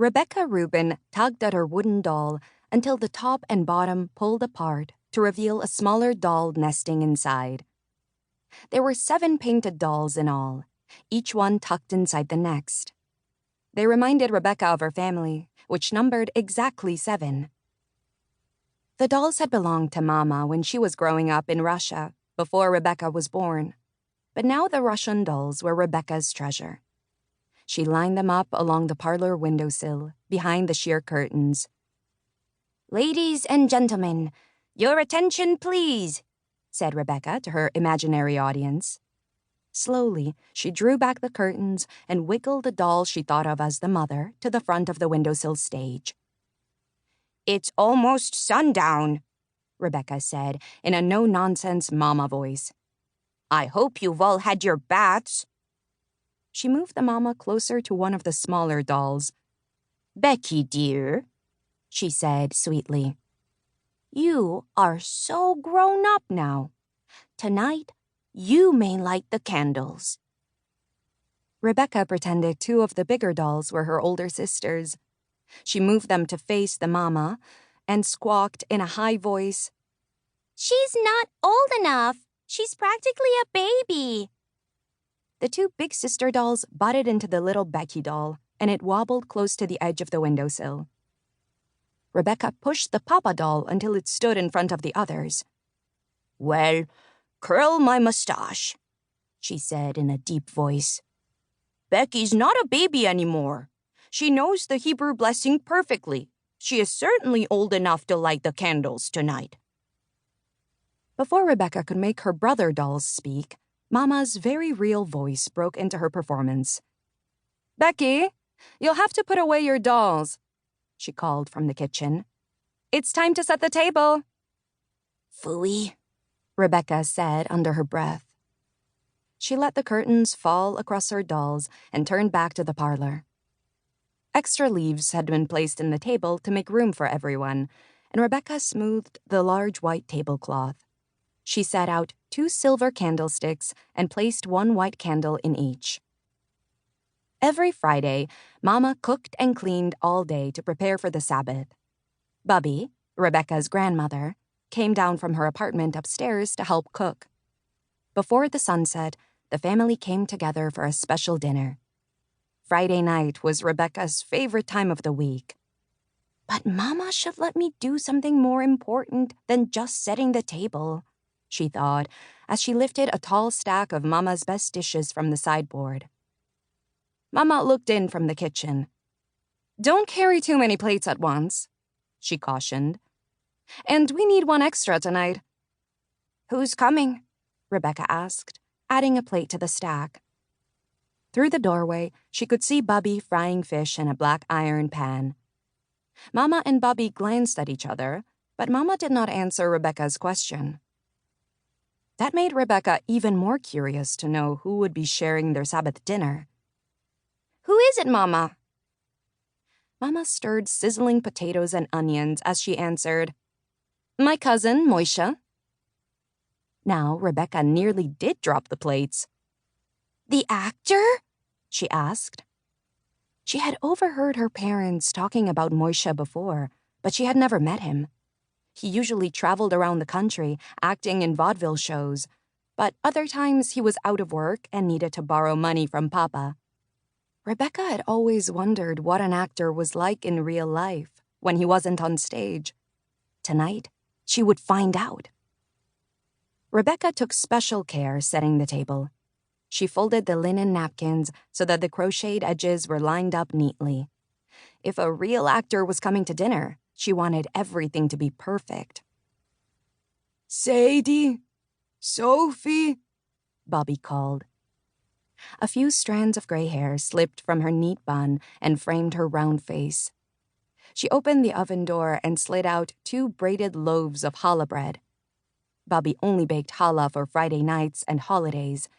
Rebecca Rubin tugged at her wooden doll until the top and bottom pulled apart to reveal a smaller doll nesting inside. There were 7 painted dolls in all, each one tucked inside the next. They reminded Rebecca of her family, which numbered exactly 7. The dolls had belonged to Mama when she was growing up in Russia, before Rebecca was born. But now the Russian dolls were Rebecca's treasure. She lined them up along the parlor windowsill, behind the sheer curtains. "Ladies and gentlemen, your attention please," said Rebecca to her imaginary audience. Slowly, she drew back the curtains and wiggled the doll she thought of as the mother to the front of the windowsill stage. "It's almost sundown," Rebecca said in a no-nonsense mama voice. "I hope you've all had your baths." She moved the mama closer to one of the smaller dolls. "Becky, dear," she said sweetly, "you are so grown up now. Tonight, you may light the candles." Rebecca pretended 2 of the bigger dolls were her older sisters. She moved them to face the mama and squawked in a high voice, "She's not old enough. She's practically a baby." The 2 big sister dolls butted into the little Becky doll, and it wobbled close to the edge of the windowsill. Rebecca pushed the Papa doll until it stood in front of the others. "Well, curl my mustache," she said in a deep voice. "Becky's not a baby anymore. She knows the Hebrew blessing perfectly. She is certainly old enough to light the candles tonight." Before Rebecca could make her brother dolls speak, Mama's very real voice broke into her performance. "Becky, you'll have to put away your dolls," she called from the kitchen. "It's time to set the table." "Phooey," Rebecca said under her breath. She let the curtains fall across her dolls and turned back to the parlor. Extra leaves had been placed in the table to make room for everyone, and Rebecca smoothed the large white tablecloth. She set out 2 silver candlesticks and placed 1 white candle in each. Every Friday, Mama cooked and cleaned all day to prepare for the Sabbath. Bubby, Rebecca's grandmother, came down from her apartment upstairs to help cook. Before the sunset, the family came together for a special dinner. Friday night was Rebecca's favorite time of the week. "But Mama should let me do something more important than just setting the table," she thought, as she lifted a tall stack of Mama's best dishes from the sideboard. Mama looked in from the kitchen. "Don't carry too many plates at once," she cautioned. "And we need 1 extra tonight." "Who's coming?" Rebecca asked, adding a plate to the stack. Through the doorway, she could see Bubby frying fish in a black iron pan. Mama and Bubby glanced at each other, but Mama did not answer Rebecca's question. That made Rebecca even more curious to know who would be sharing their Sabbath dinner. "Who is it, Mama?" Mama stirred sizzling potatoes and onions as she answered, "My cousin, Moisha." Now Rebecca nearly did drop the plates. "The actor?" she asked. She had overheard her parents talking about Moisha before, but she had never met him. He usually traveled around the country, acting in vaudeville shows, but other times he was out of work and needed to borrow money from Papa. Rebecca had always wondered what an actor was like in real life when he wasn't on stage. Tonight, she would find out. Rebecca took special care setting the table. She folded the linen napkins so that the crocheted edges were lined up neatly. If a real actor was coming to dinner, she wanted everything to be perfect. "Sadie, Sophie," Bobby called. A few strands of gray hair slipped from her neat bun and framed her round face. She opened the oven door and slid out 2 braided loaves of challah bread. Bobby only baked challah for Friday nights and holidays.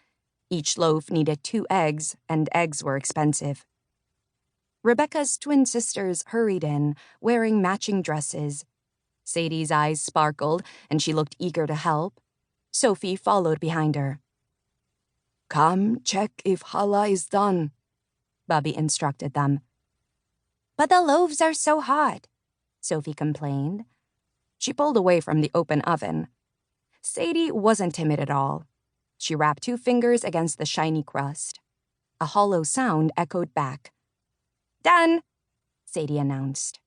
Each loaf needed 2 eggs, and eggs were expensive. Rebecca's twin sisters hurried in, wearing matching dresses. Sadie's eyes sparkled, and she looked eager to help. Sophie followed behind her. "Come check if challah is done," Bobby instructed them. But the loaves are so hot, Sophie complained. She pulled away from the open oven. Sadie wasn't timid at all. She wrapped 2 fingers against the shiny crust. A hollow sound echoed back. Done, Sadie announced.